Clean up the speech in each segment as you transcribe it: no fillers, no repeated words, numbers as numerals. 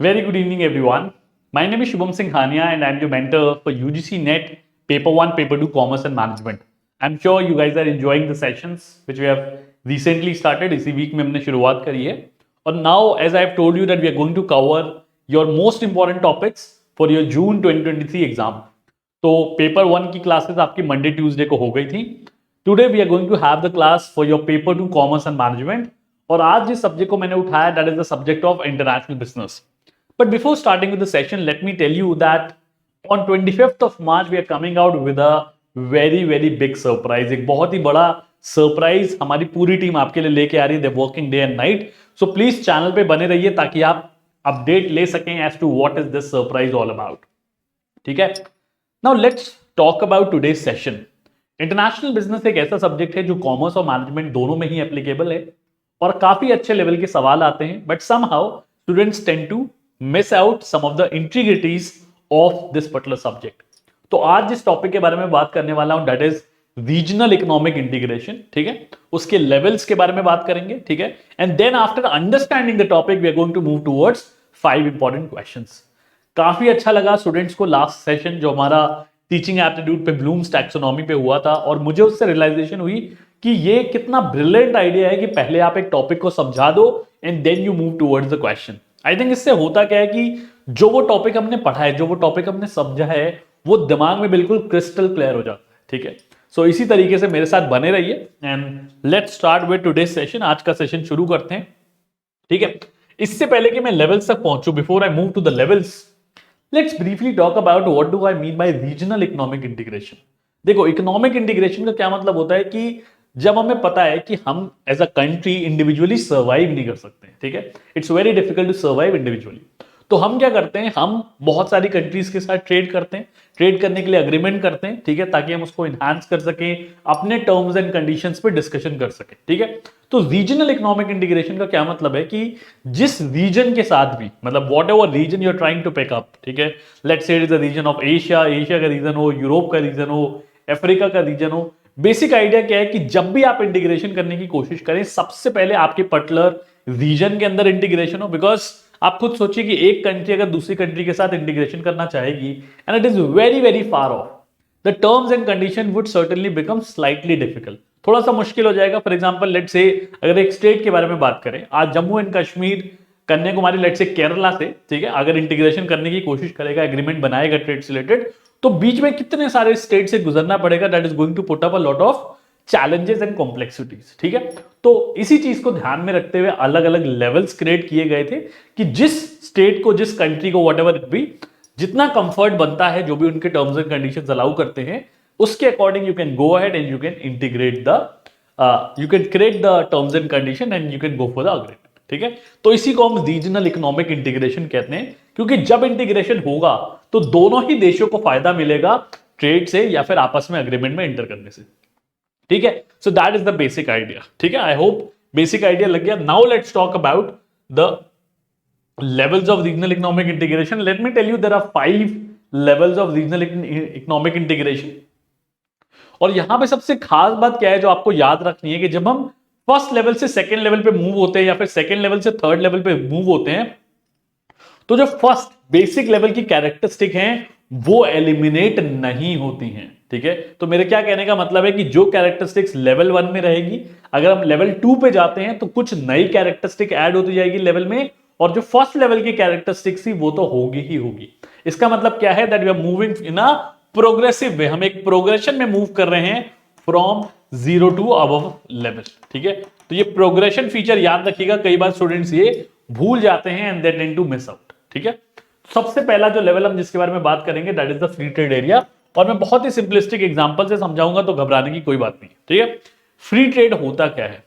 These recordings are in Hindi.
Very good evening, everyone. My name is Shubham Singh Hania, and I'm your mentor for UGC NET Paper 1, Paper 2, Commerce and Management. I'm sure you guys are enjoying the sessions which we have recently started. इसी week में हमने शुरुआत करी है. और now, as I've told you that we are going to cover your most important topics for your June 2023 exam. तो पेपर 1 की क्लासेस आपकी मंडे ट्यूसडे को हो गई थी. Today we are going to have the class for your paper 2 commerce and management. और आज जिस सब्जेक्ट को मैंने उठाया that is the subject of international business. But before starting with the session, let me tell you that on 25th of March we are coming out with a very big surprise. एक बहुत ही बड़ा सरप्राइज हमारी पूरी टीम आपके लिए लेके आ रही है. They're working day and night. So please channel पे बने रहिए ताकि आप अपडेट ले सकें as to what is this surprise all about. ठीक है. Now let's talk about today's session. International business एक ऐसा सब्जेक्ट है जो कॉमर्स और मैनेजमेंट दोनों में ही एप्लीकेबल है और काफी अच्छे लेवल के सवाल आते हैं. But somehow students tend to miss out some of the intricacies of this particular subject. तो आज जिस टॉपिक के बारे में बात करने वाला हूं that is regional economic integration. ठीक है, उसके लेवल्स के बारे में बात करेंगे. ठीक है, and then after understanding the topic we are going to move towards 5 important questions. काफी अच्छा लगा स्टूडेंट्स को लास्ट सेशन जो हमारा टीचिंग एप्टीट्यूड पे ब्लूम्स टैक्सोनॉमी पे हुआ था, और मुझे उससे रियलाइजेशन हुई कि ये कितना ब्रिलियंट आइडिया है कि पहले आप एक टॉपिक को समझा दो and then you move towards the question. I think इससे होता क्या है कि जो वो टॉपिक हमने पढ़ा है, जो वो टॉपिक हमने समझा है, वो दिमाग में बिल्कुल क्रिस्टल क्लियर हो जाता है. ठीक है, सो इसी तरीके से मेरे साथ बने रहिए and let's start with today session. आज का सेशन शुरू करते हैं. ठीक है, इससे पहले कि मैं लेवल्स तक पहुंचूं, before I move to the levels, let's briefly talk about what do I mean by regional economic integration. देखो, इकोनॉमिक इंटीग्रेशन का क्या मतलब होता है कि जब हमें पता है कि हम as a country individually survive नहीं कर सकते. ठीक है, it's very difficult to survive individually. तो हम क्या करते हैं, हम बहुत सारी कंट्रीज के साथ ट्रेड करते हैं. ट्रेड करने के लिए अग्रीमेंट करते हैं. ठीक है, ताकि हम उसको इनहांस कर सकें, अपने टर्म्स एंड कंडीशंस पे डिस्कशन कर सकें. ठीक है, तो रीजनल इकोनॉमिक इंटीग्रेशन का क्या मतलब है कि जिस रीजन के साथ भी, मतलब whatever region you are trying to pick up, ठीक है, let's say it is the region of Asia, Asia का रीजन हो, यूरोप का रीजन हो, अफ्रीका का रीजन हो, बेसिक आइडिया क्या है कि जब भी आप इंटीग्रेशन करने की कोशिश करें, सबसे पहले आपके पर्टिकुलर रीजन के अंदर इंटीग्रेशन हो. बिकॉज आप खुद सोचिए कि एक कंट्री अगर दूसरी कंट्री के साथ इंटीग्रेशन करना चाहेगी and it is very far of, the terms and condition would certainly become slightly difficult. थोड़ा सा मुश्किल हो जाएगा. फॉर एग्जांपल लेट्स से अगर एक स्टेट के बारे में बात करें, आज Jammu and Kashmir, Kanyakumari, let's say Kerala से, ठीक है, अगर इंटीग्रेशन करने की कोशिश करेगा, एग्रीमेंट बनाएगा ट्रेड से रिलेटेड, तो बीच में कितने सारे स्टेट से गुजरना पड़ेगा. That is going to put up a lot of challenges and complexities. ठीक है, तो इसी चीज को ध्यान में रखते हुए अलग अलग लेवल्स क्रिएट किए गए थे कि जिस स्टेट को, जिस कंट्री को, व्हाटएवर इट बी, जितना कंफर्ट बनता है, जो भी उनके टर्म्स एंड कंडीशंस अलाउ करते हैं, उसके according you can go ahead and you can integrate the you can create the terms and condition and you can go for the agreement. ठीक है, तो इसी को हम रीजनल इकोनॉमिक इंटीग्रेशन कहते हैं, क्योंकि जब इंटीग्रेशन होगा तो दोनों ही देशों को फायदा मिलेगा ट्रेड से या फिर आपस में अग्रीमेंट में एंटर करने से. ठीक है, so that is the basic idea. ठीक है, आई होप बेसिक आइडिया लग गया. Now let's talk about the levels of regional economic integration. Let me tell you there are 5 levels of regional economic integration. और यहां पे सबसे खास बात क्या है जो आपको याद रखनी है कि जब हम फर्स्ट लेवल से सेकेंड लेवल पे मूव होते हैं या फिर सेकेंड लेवल से थर्ड लेवल पे मूव होते हैं, तो जो फर्स्ट बेसिक लेवल की कैरेक्टरिस्टिक हैं वो एलिमिनेट नहीं होती हैं. ठीक है, तो मेरे क्या कहने का मतलब है कि जो कैरेक्टरिस्टिक्स लेवल 1 में रहेगी, अगर हम लेवल 2 पे जाते हैं तो कुछ नई कैरेक्टरिस्टिक ऐड होती जाएगी लेवल में, और जो फर्स्ट लेवल की कैरेक्टरिस्टिक्स थी वो तो होगी ही होगी. इसका मतलब क्या है, that we are moving in a progressive way. हम एक प्रोग्रेशन में मूव कर रहे हैं फ्रॉम 0 टू अबव लेवल. ठीक है, तो ये प्रोग्रेशन फीचर याद रखिएगा. कई बार स्टूडेंट्स ये भूल जाते हैं and they tend to miss out. ठीक है, सबसे पहला जो लेवल हम जिसके बारे में बात करेंगे that is the free trade area, और मैं बहुत ही सिंपलिस्टिक एग्जांपल से समझाऊंगा, तो घबराने की कोई बात नहीं. ठीक है, फ्री ट्रेड होता क्या है?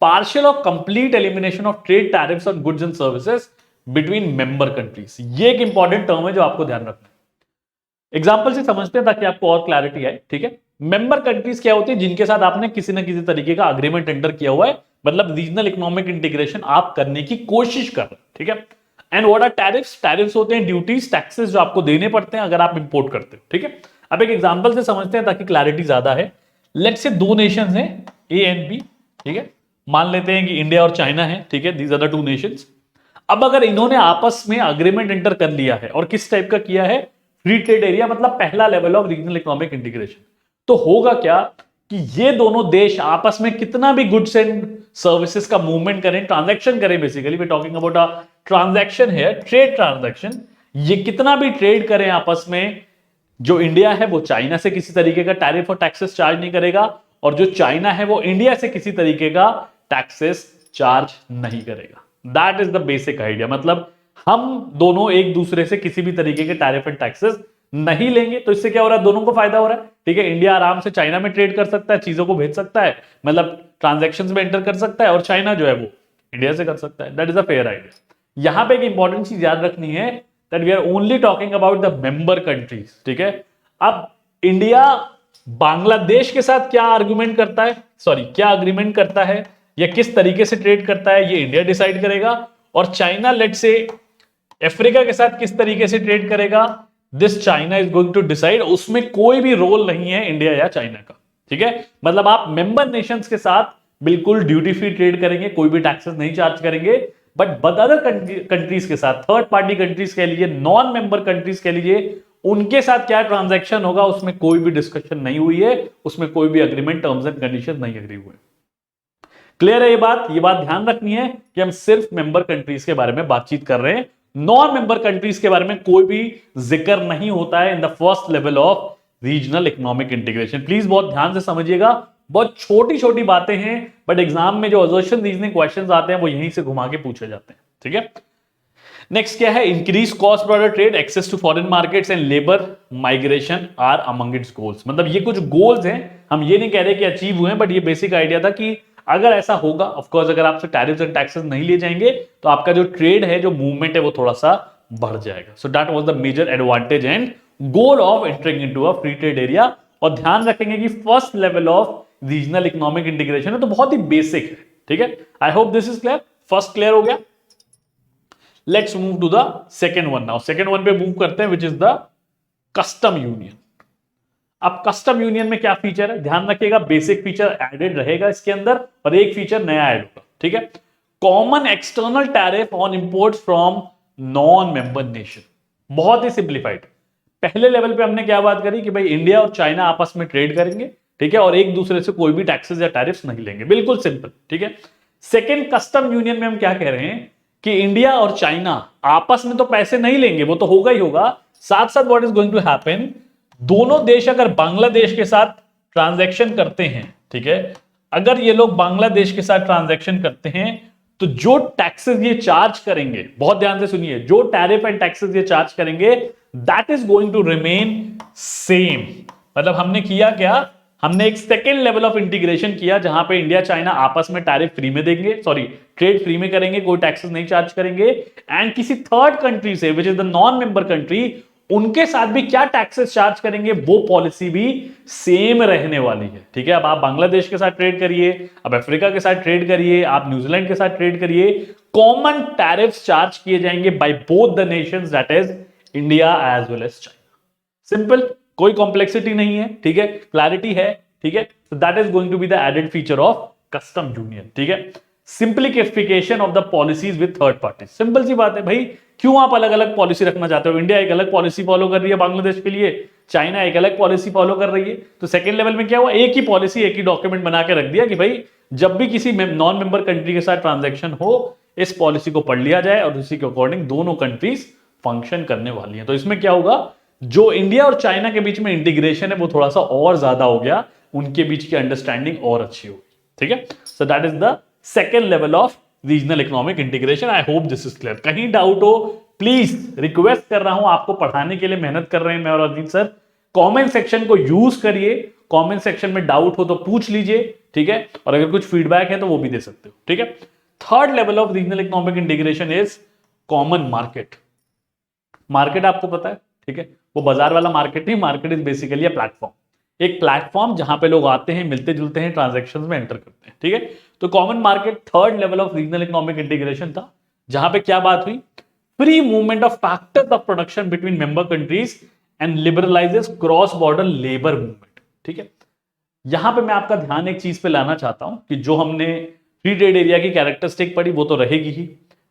पार्शियल और complete elimination of trade tariffs on goods and services between member countries. ये एक इंपॉर्टेंट टर्म है जो आपको ध्यान रखना है. एग्जांपल से समझते हैं ताकि आपको और क्लैरिटी आए. ठीक है, मेंबर कंट्रीज क्या होती है? जिनके साथ आपने किसी ना किसी तरीके का अग्रीमेंट एंटर किया हुआ है, मतलब रीजनल इकोनॉमिक इंटीग्रेशन आप करने की कोशिश कर रहे हैं. ठीक है, and what are tariffs? Tariffs होते हैं ड्यूटीज, टैक्सेस जो आपको देने पड़ते हैं अगर आप इंपोर्ट करते हो. ठीक है, अब एक एग्जांपल से समझते हैं ताकि क्लैरिटी ज्यादा है. लेट्स से 2 नेशंस हैं ए एंड बी. ठीक है, मान लेते हैं कि इंडिया और चाइना है. ठीक है, दीज आर द 2 नेशंस. अब अगर इन्होंने आपस में अग्रीमेंट एंटर कर लिया है, और किस टाइप का किया है, फ्री ट्रेड एरिया, मतलब पहला level of regional economic integration, तो होगा क्या कि ये दोनों देश आपस में कितना भी गुड्स एंड सर्विसेज का मूवमेंट करें, ट्रांजैक्शन करें, basically we talking about a transaction है, ट्रेड ट्रांजैक्शन, ये कितना भी ट्रेड करें आपस में, जो इंडिया है वो चाइना से किसी तरीके का टैरिफ और टैक्सेस चार्ज नहीं करेगा, और जो चाइना है वो इंडिया से किसी तरीके का टैक्सेस चार्ज नहीं करेगा। That is the basic idea. मतलब हम दोनों एक दूसरे से किसी भी तरीके के टैरिफ एंड टैक्सेस नहीं लेंगे, तो इससे क्या हो रहा है, दोनों को फायदा हो रहा है। ठीक है, इंडिया आराम से चाइना में ट्रेड कर सकता है, चीजों को भेज सकता है, मतलब ट्रांजैक्शंस में एंटर कर सकता है, और चाइना जो है वो इंडिया से कर सकता है। That is a fair idea. यहां पे एक इंपॉर्टेंट चीज याद रखनी है, that we are only talking about the member countries. ठीक है, अब इंडिया बांग्लादेश के साथ क्या आर्गुमेंट करता है, सॉरी क्या अग्रीमेंट करता है, या किस तरीके से ट्रेड करता है, ये इंडिया डिसाइड करेगा। और चाइना लेट से अफ्रीका के साथ किस तरीके से ट्रेड करेगा, this China is going to decide. उसमें कोई भी रोल नहीं है इंडिया या चाइना का। ठीक है, मतलब आप मेंबर नेशंस के साथ बिल्कुल ड्यूटी फ्री ट्रेड करेंगे, कोई भी टैक्सेस नहीं चार्ज करेंगे, बट अदर कंट्रीज के साथ, थर्ड पार्टी कंट्रीज के लिए, नॉन मेंबर कंट्रीज के लिए, उनके साथ क्या ट्रांजैक्शन होगा उसमें कोई भी डिस्कशन नहीं हुई है, उसमें कोई भी अग्रीमेंट, टर्म्स एंड कंडीशन नहीं अग्री हुए। क्लियर है ये बात? ये बात ध्यान रखनी है कि हम सिर्फ मेंबर कंट्रीज के बारे में बातचीत कर रहे हैं, नॉन मेंबर कंट्रीज के बारे में कोई भी जिक्र नहीं होता है in the first level of regional economic integration. Please बहुत ध्यान से समझिएगा, बहुत छोटी छोटी बातें हैं, बट एग्जाम में जो असर्शन रीजनिंग क्वेश्चंस आते हैं वो यहीं से घुमा के पूछे जाते हैं। ठीक है, नेक्स्ट क्या है, increase cost broader trade, access to foreign markets and labour migration are among its goals. मतलब ये कुछ गोल्स हैं, हम ये नहीं कह रहे कि अचीव हुए हैं, बट ये बेसिक आइडिया था कि अगर ऐसा होगा, ऑफ कोर्स अगर आपसे टैरिफ्स एंड टैक्सेस नहीं लिए जाएंगे तो आपका जो ट्रेड है, जो मूवमेंट है, वो थोड़ा सा बढ़ जाएगा। So that was the major advantage and goal of entering into a free trade area. और ध्यान रखेंगे कि first level of regional economic integration है, तो बहुत ही बेसिक है। ठीक है, I hope this is clear. First clear हो गया। Let's move to the second one now. Second one पे मूव करते हैं, which is the custom union. अब कस्टम यूनियन में क्या फीचर है, ध्यान रखिएगा, बेसिक फीचर एडेड रहेगा इसके अंदर और एक फीचर नया ऐड होगा। ठीक है, common external tariff on imports from non member nation. बहुत ही सिंप्लीफाइड। पहले लेवल पे हमने क्या बात करी कि भाई इंडिया और चाइना आपस में ट्रेड करेंगे, ठीक है, और एक दूसरे से कोई भी टैक्सेस या टैरिफ्स नहीं लेंगे, बिल्कुल सिंपल। ठीक है, सेकेंड कस्टम यूनियन में हम क्या कह रहे हैं कि इंडिया और चाइना आपस में तो पैसे नहीं लेंगे, वो तो होगा ही होगा, साथ साथ what is going to happen, दोनों देश अगर बांग्लादेश के साथ ट्रांजैक्शन करते हैं, ठीक है, अगर ये लोग बांग्लादेश के साथ ट्रांजैक्शन करते हैं तो जो टैक्सेस ये चार्ज करेंगे, बहुत ध्यान से सुनिए, जो टैरिफ एंड टैक्सेस ये चार्ज करेंगे, that is going to remain same. मतलब हमने किया क्या, हमने एक सेकेंड लेवल ऑफ इंटीग्रेशन किया जहां पे इंडिया चाइना आपस में टैरिफ फ्री में देंगे, सॉरी ट्रेड फ्री में करेंगे, कोई टैक्सेस नहीं चार्ज करेंगे, एंड किसी थर्ड कंट्री से विच is the non member country, उनके साथ भी क्या टैक्सेस चार्ज करेंगे, वो पॉलिसी भी सेम रहने वाली है। ठीक है, अब आप बांग्लादेश के साथ ट्रेड करिए, अब अफ्रीका के साथ ट्रेड करिए, आप न्यूजीलैंड के साथ ट्रेड करिए, कॉमन टैरिफ्स चार्ज किए जाएंगे by both the nations, that is India as well as China. Simple, कोई कॉम्प्लेक्सिटी नहीं है। ठीक है, क्लैरिटी है। ठीक है, so that is going to be the added feature of custom union. ठीक है, simplification of the policies with third party. Simple सी बात है भाई, क्यों आप अलग अलग पॉलिसी रखना चाहते हो? इंडिया एक अलग पॉलिसी फॉलो कर रही है बांग्लादेश के लिए, चाइना एक अलग पॉलिसी फॉलो कर रही है, तो सेकंड लेवल में क्या हुआ, एक ही पॉलिसी, एक ही डॉक्यूमेंट बना के रख दिया कि भाई जब भी किसी नॉन मेंबर कंट्री के साथ ट्रांजेक्शन हो, इस पॉलिसी को पढ़ लिया जाए और उसी के अकॉर्डिंग दोनों कंट्रीज फंक्शन करने वाली है। तो इसमें क्या होगा, जो इंडिया और चाइना के बीच में इंटीग्रेशन है वो थोड़ा सा और ज्यादा हो गया, उनके बीच की अंडरस्टैंडिंग और अच्छी होगी। ठीक है, so that is the second level of regional economic integration. I hope this is clear. कहीं डाउट हो, प्लीज रिक्वेस्ट कर रहा हूं, आपको पढ़ाने के लिए मेहनत कर रहे हैं मैं और अजीत सर, कमेंट सेक्शन को यूज करिए, कमेंट सेक्शन में डाउट हो तो पूछ लीजिए। ठीक है, और अगर कुछ फीडबैक है तो वो भी दे सकते हो। ठीक है, third level of regional economic integration is common market. Market आपको पता है, ठीक है, वो बाजार वाला मार्केट नहीं, market is basically a platform, एक प्लेटफॉर्म जहां पे लोग आते हैं, मिलते जुलते हैं, ट्रांजैक्शंस में एंटर करते हैं। ठीक है, तो common market third level of regional economic integration था, जहां पे क्या बात हुई, free movement of factors of production between member countries and liberalises cross border labour movement. ठीक है, यहां पे मैं आपका ध्यान एक चीज पे लाना चाहता हूं कि जो हमने फ्री ट्रेड एरिया की कैरेक्टरिस्टिक पढ़ी वो तो रहेगी ही,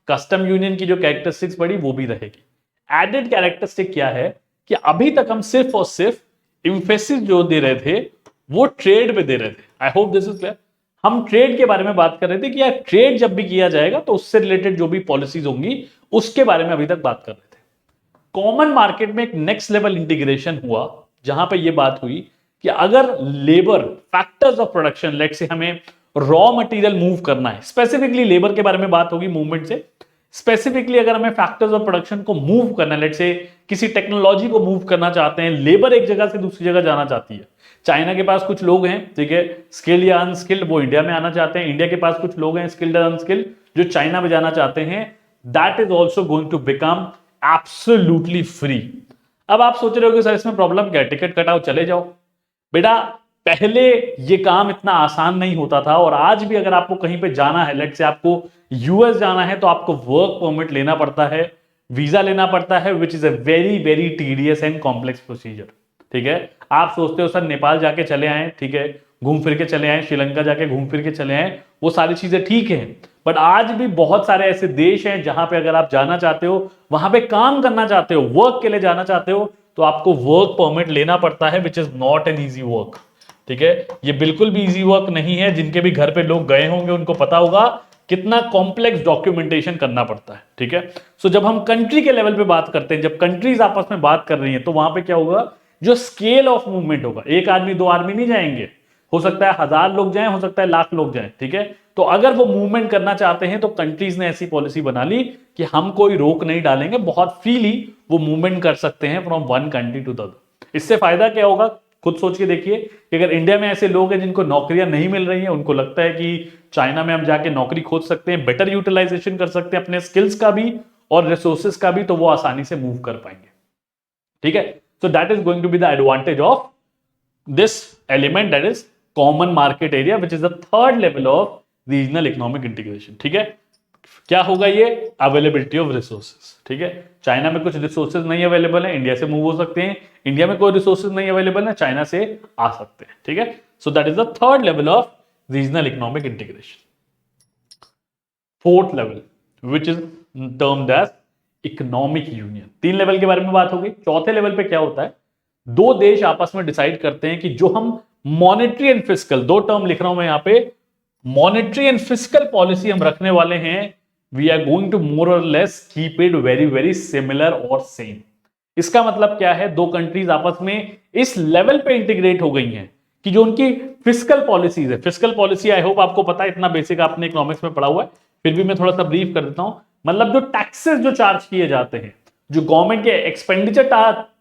कस्टम यूनियन की जो कैरेक्टरिस्टिक्स पड़ी वो भी रहेगी। एडेड कैरेक्टरिस्टिक क्या है कि अभी तक हम सिर्फ और सिर्फ इम्फेसिस जो दे रहे थे वो ट्रेड पे दे रहे थे। आई होप दिस इज क्लियर। हम ट्रेड के बारे में बात कर रहे थे कि यार ट्रेड जब भी किया जाएगा तो उससे रिलेटेड जो भी पॉलिसीज होंगी उसके बारे में अभी तक बात कर रहे थे। कॉमन मार्केट में एक नेक्स्ट लेवल इंटीग्रेशन हुआ जहां पे ये बात हुई कि अगर labour factors of production, let say हमें रॉ मटेरियल मूव करना है, स्पेसिफिकली लेबर के बारे में बात होगी मूवमेंट से, स्पेसिफिकली अगर हमें फैक्टर्स ऑफ प्रोडक्शन को मूव करना है, लेट से किसी टेक्नोलॉजी को मूव करना चाहते हैं, लेबर एक जगह से दूसरी जगह जाना चाहती है। चाइना के पास कुछ लोग हैं, ठीक है, स्किल्ड या अनस्किल्ड, वो इंडिया में आना चाहते हैं। इंडिया के पास कुछ लोग हैं स्किल्ड या अनस्किल्ड जो चाइना में जाना चाहते हैं। That is also going to become absolutely free. अब आप सोच रहे हो कि सर इसमें प्रॉब्लम क्या है, टिकट कटाओ चले जाओ। बेटा पहले ये काम इतना आसान नहीं होता था, और आज भी अगर आपको कहीं पे जाना है, लेट से आपको यूएस जाना है, तो आपको वर्क परमिट लेना पड़ता है, वीजा लेना पड़ता है, which is a very very tedious and complex procedure. ठीक है, आप सोचते हो सर नेपाल जाके चले आए, ठीक है, घूम फिर के चले आए, श्रीलंका जाके घूम फिर के चले आए, वो सारी चीजें ठीक है, बट आज भी बहुत सारे ऐसे देश हैं जहां पे अगर आप जाना चाहते हो, वहां पे काम करना चाहते हो, वर्क के लिए जाना चाहते हो, तो आपको वर्क परमिट लेना पड़ता है, which is not an easy work. ठीक है, ये बिल्कुल भी इजी वर्क नहीं है। जिनके भी घर पे लोग गए होंगे उनको पता होगा कितना कॉम्प्लेक्स डॉक्यूमेंटेशन करना पड़ता है। ठीक है, सो जब हम कंट्री के लेवल पे बात करते हैं, जब कंट्रीज आपस में बात कर रही हैं, तो वहां पे क्या होगा, जो स्केल ऑफ मूवमेंट होगा, एक आदमी दो आदमी नहीं जाएंगे, हो सकता है 1000 लोग जाएं, हो सकता है लाख लोग जाएं। ठीक है, तो अगर वो मूवमेंट करना चाहते हैं तो कंट्रीज ने ऐसी पॉलिसी बना ली कि हम कोई रोक नहीं डालेंगे, बहुत फ्रीली वो मूवमेंट कर सकते हैं from one country to the other. इससे फायदा क्या होगा, खुद सोच के देखिए कि अगर इंडिया में ऐसे लोग हैं जिनको नौकरियां नहीं मिल रही हैं, उनको लगता है कि चाइना में हम जाके नौकरी खोज सकते हैं, बेटर यूटिलाइजेशन कर सकते हैं अपने स्किल्स का भी और रिसोर्सेज का भी, तो वो आसानी से मूव कर पाएंगे। ठीक है, so that is going to be the advantage of this element, that is common market area, which is the third level of regional economic integration. ठीक है, क्या होगा ये, अवेलेबिलिटी ऑफ रिसोर्सेज। ठीक है, चाइना में कुछ रिसोर्सेज नहीं अवेलेबल है, इंडिया से मूव हो सकते हैं, इंडिया में कोई रिसोर्सेज नहीं अवेलेबल है, चाइना से आ सकते हैं। ठीक है, so that is the third level of regional economic integration. Fourth level which is termed as economic union. 3 level के बारे में बात होगी। चौथे लेवल पे क्या होता है, दो देश आपस में डिसाइड करते हैं कि जो हम मॉनेटरी एंड फिस्कल, दो टर्म लिख रहा हूं मैं यहां पे, मॉनेटरी एंड फिस्कल पॉलिसी हम रखने वाले हैं, वी आर गोइंग टू मोर और less keep it very very similar और सेम। इसका मतलब क्या है, दो कंट्रीज आपस में इस लेवल पे इंटीग्रेट हो गई हैं कि जो उनकी फिस्कल पॉलिसीज है, फिस्कल पॉलिसी आई होप आपको पता है, इतना बेसिक आपने इकोनॉमिक्स में पढ़ा हुआ है, फिर भी मैं थोड़ा सा ब्रीफ कर देता हूं। मतलब जो टैक्सेस जो चार्ज किए जाते हैं, जो गवर्नमेंट के एक्सपेंडिचर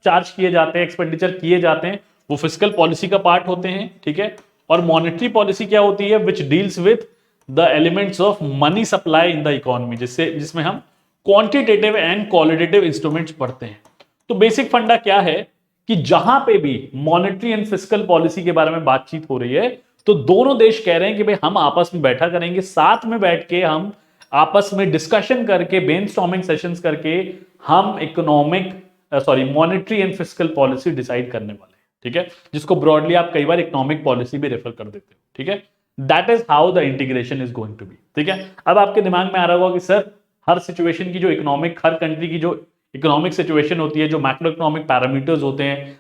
चार्ज किए जाते हैं, एक्सपेंडिचर किए जाते हैं, वो फिस्कल पॉलिसी का पार्ट होते हैं। ठीक है, और मॉनेटरी पॉलिसी क्या होती है, which deals with the elements of money supply in the economy, जिसमें हम क्वांटिटेटिव एंड क्वालिटेटिव इंस्ट्रूमेंट्स पढ़ते हैं। तो बेसिक फंडा क्या है कि जहां पे भी मॉनेटरी एंड फिस्कल पॉलिसी के बारे में बातचीत हो रही है, तो दोनों देश कह रहे हैं कि भाई हम आपस में बैठा करेंगे, साथ में बैठ के हम आपस में डिस्कशन करके, ब्रेनस्टॉर्मिंग सेशंस करके हम monetary and fiscal policy decide करने वाले हैं। ठीक है, जिसको ब्रॉडली आप कई बार इकोनॉमिक पॉलिसी भी रेफर कर देते हो। ठीक है, that is how the integration is going to be. ठीक है, अब आपके दिमाग में आ रहा होगा कि सर हर सिचुएशन की जो इकोनॉमिक, हर कंट्री की जो इकोनॉमिक सिचुएशन होती है, जो मैक्रो इकोनॉमिक पैरामीटर्स होते हैं,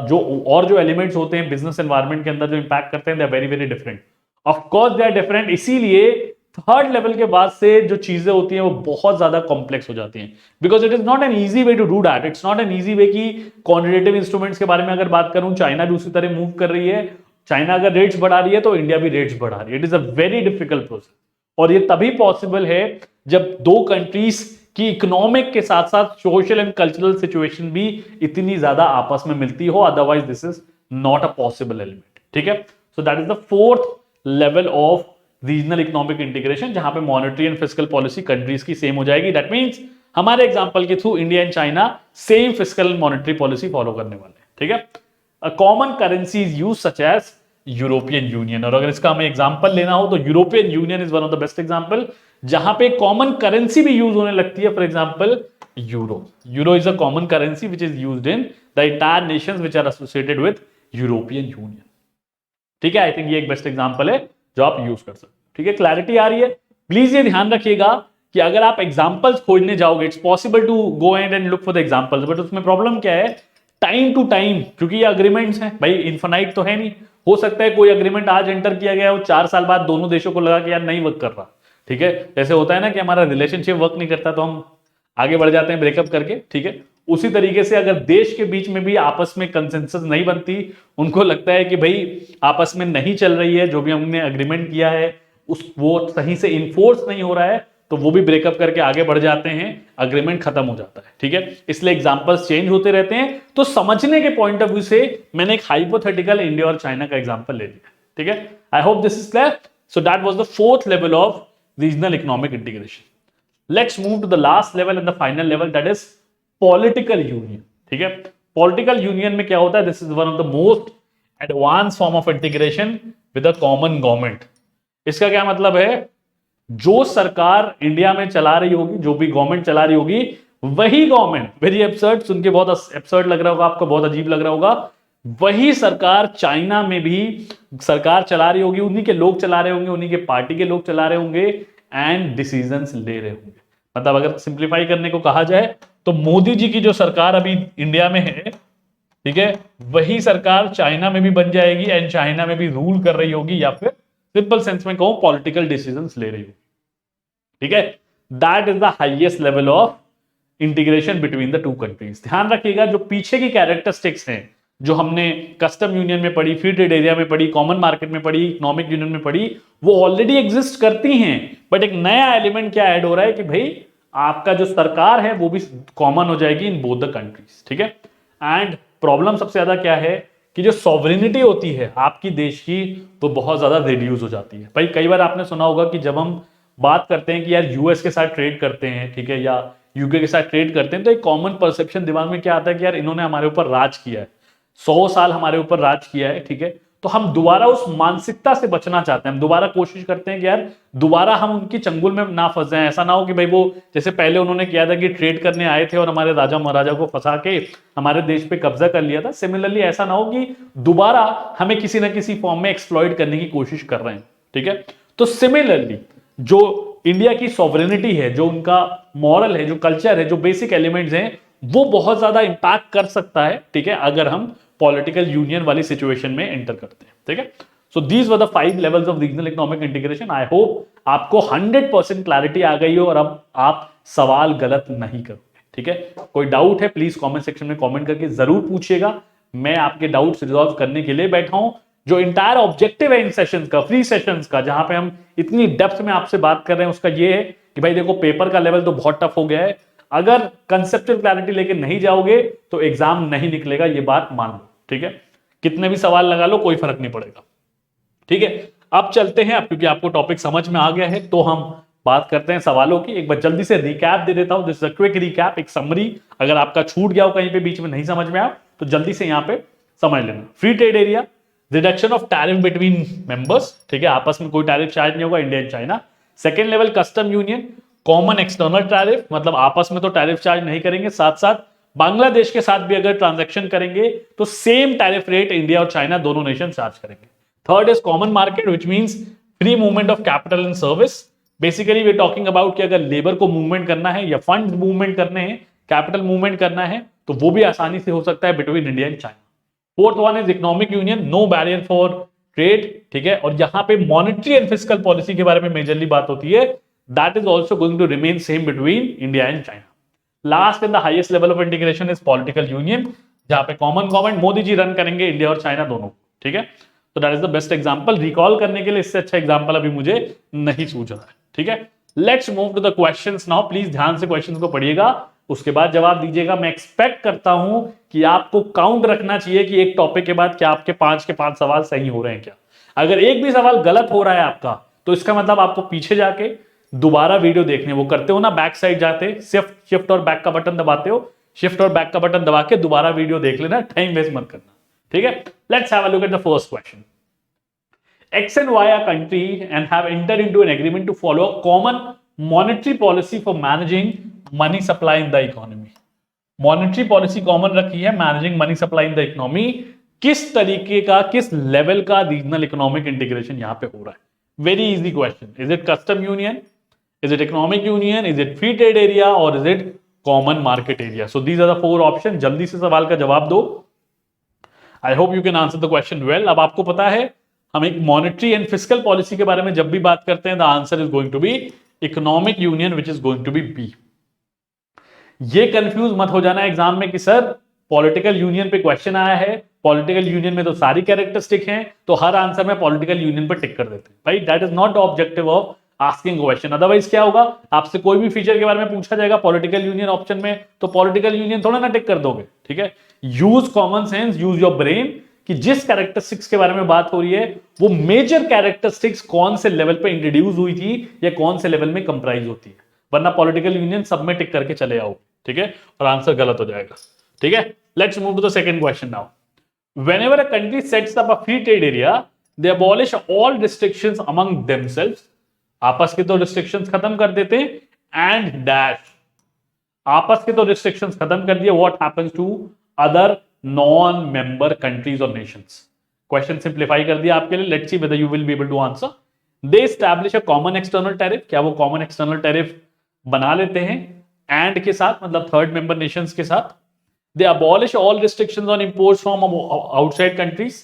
जो एलिमेंट्स होते हैं बिजनेस एनवायरनमेंट के अंदर जो इंपैक्ट करते हैं, they are very very different. Of course they are different, इसीलिए थर्ड लेवल के बाद से जो चीजें होती हैं वो बहुत ज्यादा कॉम्प्लेक्स हो जाती हैं, because it is not an easy way to do that. It's not an easy way कि क्वांटिटेटिव इंस्ट्रूमेंट्स के बारे में अगर बात करूं, चाइना भी उसी तरह मूव कर रही है, चाइना अगर रेट्स बढ़ा रही है तो इंडिया भी रेट्स बढ़ा रही है। It is a very difficult process, और ये तभी पॉसिबल है जब दो कंट्रीज की इकोनॉमिक के साथ साथ सोशल एंड कल्चरल सिचुएशन भी इतनी ज्यादा आपस में मिलती हो, otherwise this is not a possible element. ठीक है, so that is the fourth level of regional economic integration, जहां पे monetary and fiscal policy countries की सेम हो जाएगी। दैट मींस हमारे एग्जांपल के through India and China same fiscal and monetary policy follow करने वाले हैं। ठीक है, a common currency is used such as European union, और अगर इसका हमें एग्जांपल लेना हो तो European union is one of the best example, जहां पे कॉमन करेंसी भी यूज होने लगती है। For example euro, euro is a common currency which is used in the entire nations which are associated with European union. ठीक है, आई थिंक ये एक बेस्ट एग्जांपल है जो आप यूज कर सकते हो। ठीक है, क्लैरिटी आ रही है? प्लीज ये ध्यान रखिएगा कि अगर आप एग्जांपल्स खोजने जाओगे, it's possible to go and and look for the examples, but उसमें प्रॉब्लम क्या है, टाइम टू टाइम, क्योंकि ये अग्रीमेंट्स हैं भाई, इन्फिनाइट तो है नहीं। हो सकता है कोई अग्रीमेंट आज एंटर किया गया हो, 4 साल बाद दोनों देशों को लगा कि यार नहीं वर्क कर रहा, ठीक है। जैसे होता है ना कि हमारा रिलेशनशिप वर्क नहीं करता तो हम आगे बढ़ जाते हैं ब्रेकअप करके, ठीक है। उसी तरीके से अगर देश के बीच में भी आपस में कंसेंसस नहीं बनती, उनको लगता है कि भाई आपस में नहीं चल रही है, जो भी हमने अग्रीमेंट किया है उस वो सही से इन्फोर्स नहीं हो रहा है, तो वो भी ब्रेकअप करके आगे बढ़ जाते हैं, अग्रीमेंट खत्म हो जाता है, ठीक है। इसलिए एग्जांपल्स चेंज होते रहते हैं। तो समझने के पॉइंट ऑफ व्यू से मैंने एक हाइपोथेटिकल इंडिया और चाइना का एग्जांपल ले लिया, ठीक है। I hope this is clear. So that was the fourth level of regional economic integration. Let's move to the last level and the final level, that is political union, ठीक है। पॉलिटिकल यूनियन में क्या होता है, this is one of the most advance form of integration with a common government. इसका क्या मतलब है, जो सरकार इंडिया में चला रही होगी, जो भी गवर्नमेंट चला रही होगी, वही गवर्नमेंट, वेरी एब्सर्ड, सुन के बहुत एब्सर्ड लग रहा होगा आपको, बहुत अजीब लग रहा होगा, वही सरकार चाइना में भी सरकार चला रही होगी, उन्हीं के लोग चला रहे होंगे, उन्हीं के पार्टी के लोग चला रहे होंगे एंड डिसीजंस ले रहे होंगे। मतलब अगर सिंप्लीफाई करने को कहा जाए तो मोदी जी की जो सरकार अभी इंडिया में है, ठीक है, वही सरकार चाइना में भी बन जाएगी एंड चाइना में भी रूल कर रही होगी, या फिर सिंपल सेंस में कहूं पॉलिटिकल डिसीजंस ले रही होगी, ठीक है। That is the highest level of integration between the two countries. ध्यान रखिएगा, जो पीछे की कैरेक्टरिस्टिक्स हैं, जो हमने कस्टम यूनियन में पढ़ी, फ्री ट्रेड एरिया में पढ़ी, कॉमन मार्केट में पढ़ी, इकोनॉमिक यूनियन में पढ़ी, वो ऑलरेडी एग्जिस्ट करती हैं, बट एक नया एलिमेंट क्या ऐड हो रहा है कि भाई आपका जो सरकार है वो भी कॉमन हो जाएगी इन बोथ द कंट्रीज, ठीक है। एंड प्रॉब्लम सबसे ज्यादा क्या है कि जो सॉवरेनिटी होती है आपकी देश की, वो बहुत ज्यादा रिड्यूस हो जाती है। भाई कई बार आपने सुना होगा कि जब हम बात करते हैं कि यार यूएस के साथ ट्रेड करते हैं, ठीक है, या यूके के साथ ट्रेड करते हैं, तो एक कॉमन परसेप्शन दिमाग में क्या आता है कि यार इन्होंने हमारे ऊपर राज किया है, 100 साल हमारे ऊपर राज किया है, ठीक है। तो हम दोबारा उस मानसिकता से बचना चाहते हैं, हम दोबारा कोशिश करते हैं कि यार दोबारा हम उनकी चंगुल में ना फंस जाएं। ऐसा ना हो कि भाई वो जैसे पहले उन्होंने किया था कि ट्रेड करने आए थे और हमारे राजा महाराजा को फंसा के हमारे देश पे कब्जा कर लिया था, सिमिलरली ऐसा ना हो कि दोबारा हमें किसी ना किसी फॉर्म में एक्सप्लॉइट करने की कोशिश कर रहे हैं, ठीक है। तो सिमिलरली जो इंडिया की सॉवरेनिटी है, जो उनका मॉरल है, जो कल्चर है, जो बेसिक एलिमेंट्स हैं, वो बहुत ज्यादा इंपैक्ट कर सकता है, ठीक है, अगर हम पॉलिटिकल यूनियन वाली सिचुएशन में एंटर करते हैं, ठीक है। So these were the 5 levels of regional economic integration. I hope आपको 100% क्लैरिटी आ गई हो और अब आप सवाल गलत नहीं करोगे, ठीक है। कोई डाउट है प्लीज कमेंट सेक्शन में कमेंट करके जरूर पूछिएगा, मैं आपके डाउट्स रिजॉल्व करने के लिए बैठा हूं। जो इंटायर ऑब्जेक्टिव है इन सेशंस का, फ्री सेशंस का, जहां पे हम इतनी डेप्थ में आपसे बात कर रहे हैं, उसका ये है कि भाई देखो पेपर का लेवल तो बहुत टफ हो गया है, अगर कंसेप्चुअल क्लैरिटी लेके नहीं जाओगे तो एग्जाम नहीं निकलेगा, ये बात मान लो, ठीक है। कितने भी सवाल लगा लो कोई फर्क नहीं पड़ेगा, ठीक है। अब चलते हैं, अब क्योंकि आपको टॉपिक समझ में आ गया है तो हम बात करते हैं सवालों की। एक बार जल्दी से रिकैप दे देता हूं, this is a quick recap, एक समरी, अगर आपका छूट गया हो कहीं पे बीच में नहीं समझ में आया तो जल्दी से यहां पे समझ लेना। Free trade area, reduction of tariff between members, ठीक है, आपस में कोई टैरिफ चार्ज नहीं होगा India and China. Second level custom union, common external tariff, मतलब आपस में तो टैरिफ चार्ज नहीं करेंगे, साथ साथ बांग्लादेश के साथ भी अगर ट्रांजैक्शन करेंगे तो सेम टैरिफ रेट इंडिया और चाइना दोनों नेशन चार्ज करेंगे। Third is common market which means free movement of capital and service. Basically we talking about कि अगर लेबर को मूवमेंट करना है या फंड मूवमेंट करने हैं, कैपिटल मूवमेंट करना है, तो वो भी आसानी से हो सकता है between India and China. Fourth one is economic union, no barrier for trade, ठीक है, और यहां पे मॉनेटरी एंड फिस्कल पॉलिसी के बारे में मेजरली बात होती है, that is also going to remain same between India and China. Last and the highest level of integration is political union, जहां पे common government Modi ji run करेंगे इंडिया और चाइना दोनों, ठीक है। तो that is the best example, recall करने के लिए इससे अच्छा एग्जांपल अभी मुझे नहीं सूझ रहा है, ठीक है। Let's move to the questions now, please ध्यान से क्वेश्चंस को पढ़िएगा, उसके बाद जवाब दीजिएगा। मैं एक्सपेक्ट करता हूं कि आपको काउंट रखना चाहिए कि एक टॉपिक के बाद क्या आपके 5 के 5 सवाल सही हो रहे हैं क्या। अगर एक भी सवाल गलत हो रहा है आपका, तो इसका मतलब आपको पीछे जाके दोबारा वीडियो देखने, वो करते हो ना बैक साइड जाते, शिफ्ट और बैक का बटन दबाते हो, शिफ्ट और बैक का बटन दबा के दोबारा वीडियो देख लेना, टाइम वेस्ट मत करना, ठीक है। Let's have a look at the first question. X and Y are country and have entered into an agreement to follow a common monetary policy for managing money supply in the economy. Monetary policy common रखी है, managing money supply in the economy। किस तरीके का, किस लेवल का रीजनल इकोनॉमिक इंटीग्रेशन यहां पे हो रहा है? Very easy question. Is it custom union, Is it economic union? Is it free trade area? Or is it common market area? So these are the 4 options. जल्दी से सवाल का जवाब दो. I hope you can answer the question well. अब आपको पता है हम एक मॉनेटरी एंड फिस्कल पॉलिसी के बारे में जब भी बात करते हैं, the answer is going to be economic union, which is going to be B. ये कंफ्यूज मत हो जाना एग्जाम में कि सर पॉलिटिकल यूनियन पे क्वेश्चन आया है, पॉलिटिकल यूनियन में तो सारी कैरेक्टरिस्टिक हैं, तो हर आंसर में पॉलिटिकल यूनियन पर टिक कर देते हैं. भाई that is not the objective of asking question. Otherwise क्या होगा, आपसे कोई भी फीचर के बारे में पूछा जाएगा पॉलिटिकल यूनियन ऑप्शन में, तो पॉलिटिकल यूनियन थोड़ा ना टिक कर दोगे. ठीक है, use common sense, use your brain, कि जिस कैरेक्टरिस्टिक्स के बारे में बात हो रही है वो मेजर कैरेक्टरिस्टिक्स कौन से लेवल पे इंट्रोड्यूस हुई थी या कौन से लेवल में कंप्राइज होती है, वरना पॉलिटिकल यूनियन सब में टिक करके चले आओ. ठीक है, और आंसर गलत हो जाएगा. ठीक है, let's move to the second question now. Whenever a country sets up a free trade area, they abolish all restrictions among themselves. आपस के तो रिस्ट्रिक्शंस खत्म कर देते हैं, एंड डैश, आपस के तो रिस्ट्रिक्शंस खत्म कर दिए, what happens to other non member countries और नेशंस. क्वेश्चन सिंप्लीफाई कर दिया आपके लिए. Let's see whether you will be able to answer. They establish a common external tariff. क्या वो कॉमन एक्सटर्नल टैरिफ बना लेते हैं एंड के साथ, मतलब थर्ड मेंबर नेशंस के साथ. They abolish all restrictions on imports from outside countries.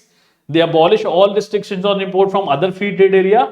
They abolish all restrictions on import from other free trade area.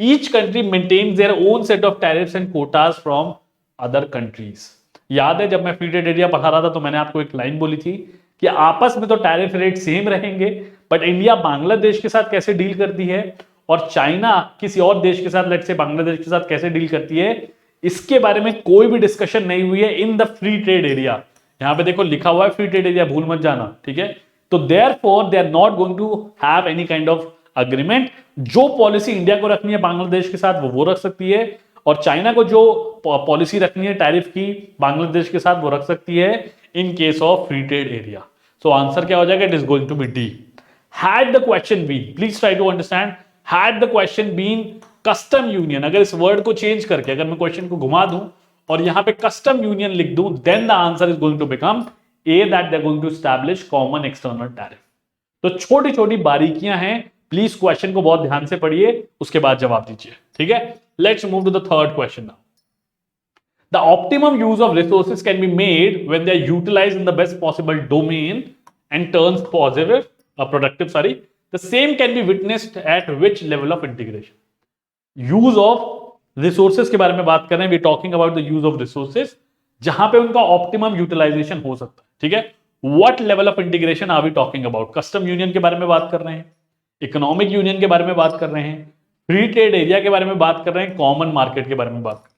Each country maintains their own set of tariffs and quotas from other countries. याद है जब मैं फ्री ट्रेड एरिया पढ़ा रहा था तो मैंने आपको एक लाइन बोली थी कि आपस में तो टैरिफ रेट सेम रहेंगे, बट इंडिया बांग्लादेश के साथ कैसे डील करती है और चाइना किसी और देश के साथ, लेट्स से बांग्लादेश के साथ कैसे डील करती है, इसके बारे में कोई भी डिस्कशन नहीं हुई है in the free trade area. यहां पे देखो लिखा हुआ है फ्री ट्रेड एरिया, भूल मत जाना. ठीक है, तो therefore they are not going to have any kind of agreement. जो पॉलिसी इंडिया को रखनी है बांग्लादेश के साथ वो रख सकती है, और चाइना को जो पॉलिसी रखनी है टैरिफ की बांग्लादेश के साथ वो रख सकती है in case of free trade area. So answer क्या हो जाएगा, it is going to be D. Had the question been, please try to understand, had the question been custom union, अगर इस वर्ड को चेंज करके अगर मैं क्वेश्चन को घुमा दूं और यहां पे कस्टम यूनियन लिख दूं, then the answer is going to become A, that they are going to establish common external tariff. तो छोटी छोटी बारीकियां हैं, प्लीज क्वेश्चन को बहुत ध्यान से पढ़िए, उसके बाद जवाब दीजिए. ठीक है, let's move to the third question now. The optimum use of resources can be made when they are utilized in the best possible domain and turns positive, productive. Sorry, the same can be witnessed at which level of integration? Use of resources के बारे में बात कर रहे हैं. We talking about the use of resources, जहां पे उनका optimum utilization हो सकता है. ठीक है, what level of integration are we talking about? Custom union के बारे में बात कर रहे हैं, इकोनॉमिक यूनियन के बारे में बात कर रहे हैं, फ्री ट्रेड एरिया के बारे में बात कर रहे हैं, कॉमन मार्केट के बारे में बात कर रहे हैं.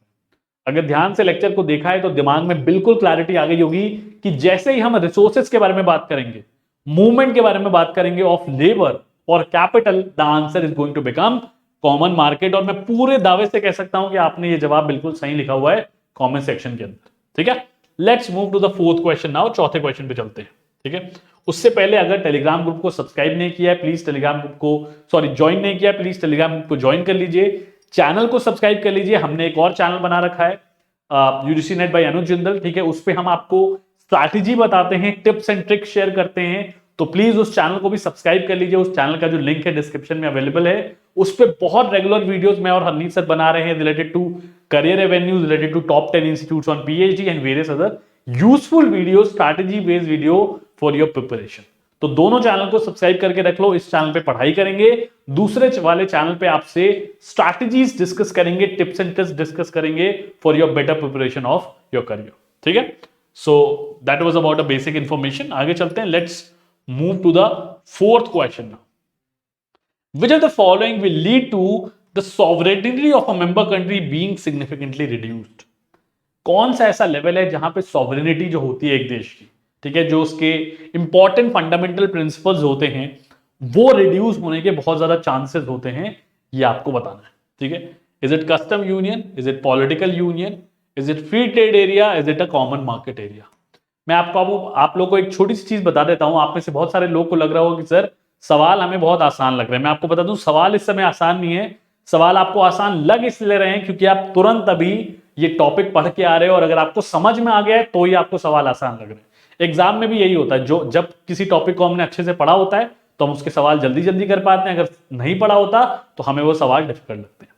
अगर ध्यान से लेक्चर को देखा है तो दिमाग में बिल्कुल क्लैरिटी आ गई होगी कि जैसे ही हम रिसोर्सेज के बारे में बात करेंगे, मूवमेंट के बारे में बात करेंगे ऑफ लेबर और capital, the answer is going to become common market. और मैं पूरे दावे से कह सकता हूं कि आपने ये जवाब बिल्कुल सही लिखा हुआ है कमेंट सेक्शन के अंदर. ठीक है, let's move to the fourth question now. चौथे क्वेश्चन पे चलते हैं. ठीक है, उससे पहले अगर टेलीग्राम ग्रुप को सब्सक्राइब नहीं किया है प्लीज टेलीग्राम ग्रुप को ज्वाइन नहीं किया, प्लीज टेलीग्राम ग्रुप को ज्वाइन कर लीजिए, चैनल को सब्सक्राइब कर लीजिए. हमने एक और चैनल बना रखा है यूजीसी नेट बाय अनुज जिंदल. ठीक है, उस पर हम आपको स्ट्रैटेजी बताते हैं, टिप्स एंड ट्रिक्स शेयर करते हैं, तो प्लीज उस चैनल को भी सब्सक्राइब कर लीजिए. उस चैनल का जो लिंक है डिस्क्रिप्शन में अवेलेबल है. उस पर बहुत रेगुलर वीडियोस मैं और हरनीत सर बना रहे हैं related to career avenues, related to top 10 institutes on PhD and various other useful video, strategy based video for your preparation. तो दोनों चैनल को सब्सक्राइब करके रख लो. इस चैनल पे पढ़ाई करेंगे, दूसरे वाले चैनल पे आपसे स्ट्रैटेजीज डिस्कस करेंगे, टिप्स एंड ट्रिक्स डिस्कस करेंगे for your better preparation of your career. ठीक है, so that was about a basic information. आगे चलते हैं. Let's move to the fourth question now. Which of the following will lead to the sovereignty of a member country being significantly reduced? कौन सा ऐसा लेवल है जहां पे सॉवरेनिटी जो होती है एक देश की, ठीक है, जो उसके इंपॉर्टेंट फंडामेंटल प्रिंसिपल्स होते हैं वो रिड्यूस होने के बहुत ज्यादा चांसेस होते हैं, ये आपको बताना है. ठीक है, is it custom union, is it political union, is it free trade area, is it a common market area? मैं आप लोग को एक छोटी सी चीज बता देता हूं. आप में से बहुत सारे लोग को लग रहा होगा कि सर सवाल हमें बहुत आसान लग रहे हैं. मैं आपको बता दूं सवाल इस समय आसान नहीं है. सवाल आपको आसान लग इसलिए रहे हैं क्योंकि आप तुरंत अभी ये टॉपिक पढ़ के आ रहे हो, और अगर आपको समझ में आ गया है तो ही आपको सवाल आसान लग रहे हैं. एग्जाम में भी यही होता है, जो जब किसी टॉपिक को हमने अच्छे से पढ़ा होता है तो हम उसके सवाल जल्दी जल्दी कर पाते हैं, अगर नहीं पढ़ा होता तो हमें वो सवाल डिफिकल्ट लगते हैं.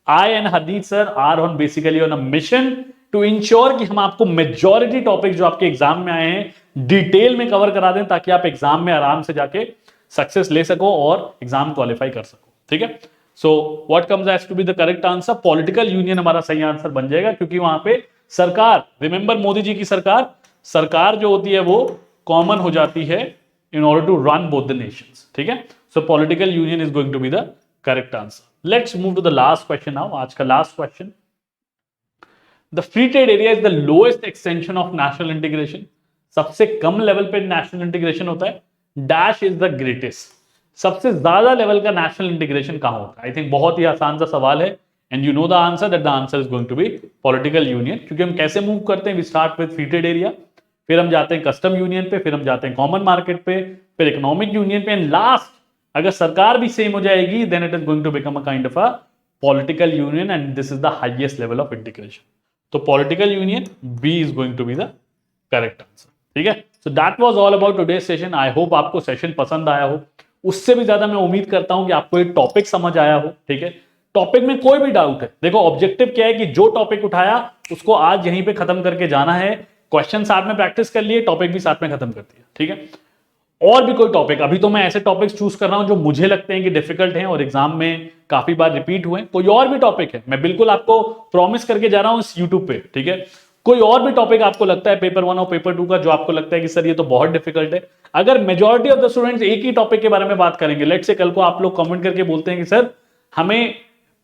I and Hardeep sir are on basically on a mission to ensure कि हम आपको मेजॉरिटी टॉपिक जो आपके एग्जाम में आए हैं डिटेल में कवर करा दें, ताकि आप एग्जाम में आराम से जाके सक्सेस ले सको और एग्जाम क्वालिफाई कर सको। ठीक है, so what comes as to be the correct answer, political union हमारा सही आंसर बन जाएगा, क्योंकि वहां पे सरकार, रिमेंबर मोदी जी की सरकार जो होती है वो कॉमन हो जाती है in order to run both the nations. ठीक है, so political union is going to be the correct answer. Let's move to the last question now, आज का last question. The free trade area is the lowest extension of national integration, सबसे कम लेवल पे नेशनल इंटीग्रेशन होता है। डैश इज द ग्रेटेस्ट, सबसे ज्यादा लेवल का नेशनल इंटीग्रेशन कहां होता है? आई थिंक बहुत ही आसान सा सवाल है, and you know the answer, that the answer is going to be political union. क्योंकि हम कैसे मूव करते हैं, we start with free trade area, फिर हम जाते हैं कस्टम यूनियन पे, फिर हम जाते हैं कॉमन मार्केट पे, फिर इकोनॉमिक यूनियन पे, एंड लास्ट अगर सरकार भी सेम हो जाएगी, then it is going to become a kind of a political union, and this is the highest level of integration. तो political union B is going to be the correct answer. ठीक है, so that was all about today's session. I hope आपको सेशन पसंद आया हो, उससे भी ज्यादा मैं उम्मीद करता हूं कि आपको एक टॉपिक समझ आया हो। ठीक है, टॉपिक में कोई भी डाउट है, देखो ऑब्जेक्टिव क्या है कि जो टॉपिक उठाया उसको आज यहीं पे खत्म करके जाना है। क्वेश्चन साथ में प्रैक्टिस कर लिए, टॉपिक भी साथ में खत्म कर दिया। ठीक है, और भी कोई टॉपिक, अभी तो मैं ऐसे टॉपिक्स चूज कर रहा हूं जो मुझे लगते हैं कि डिफिकल्ट हैं और एग्जाम में काफी बार रिपीट हुए। कोई और भी टॉपिक है, मैं बिल्कुल आपको प्रॉमिस करके जा रहा हूं इस यूट्यूब पे। ठीक है, कोई और भी टॉपिक आपको लगता है पेपर 1 और पेपर 2 का, जो आपको लगता है कि सर ये तो बहुत डिफिकल्ट है, अगर मेजॉरिटी ऑफ द स्टूडेंट्स एक ही टॉपिक के बारे में बात करेंगे, लेट्स से कल को आप लोग कमेंट करके बोलते हैं कि सर हमें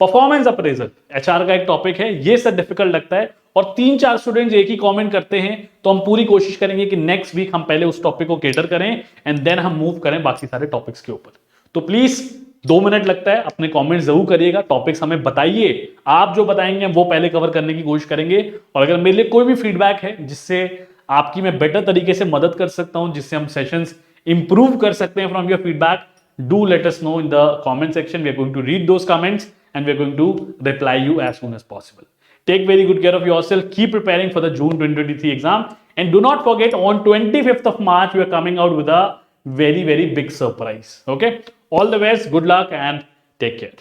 परफॉर्मेंस अप्रेजल एचआर का एक टॉपिक है, ये सर डिफिकल्ट लगता है, और 3-4 स्टूडेंट्स एक ही कमेंट करते हैं, तो हम पूरी कोशिश करेंगे कि नेक्स्ट वीक हम पहले उस टॉपिक को केटर करें एंड देन हम मूव करें बाकी सारे टॉपिक्स के ऊपर। तो प्लीज 2 मिनट लगता है, अपने कमेंट जरूर करिएगा, टॉपिक्स हमें बताइए, आप जो बताएंगे हम वो पहले कवर करने की कोशिश करेंगे। और अगर मेरे लिए कोई भी फीडबैक है जिससे आपकी मैं बेटर तरीके से मदद कर सकता हूं, जिससे हम सेशंस इंप्रूव कर सकते हैं from your feedback, do let us know in the comment section. We are going to read those comments and we are going to reply you as soon as possible. Take very good care of yourself. Keep preparing for the June 2023 exam. And do not forget, on 25th of March, we are coming out with a very, very big surprise. Okay? All the best. Good luck and take care.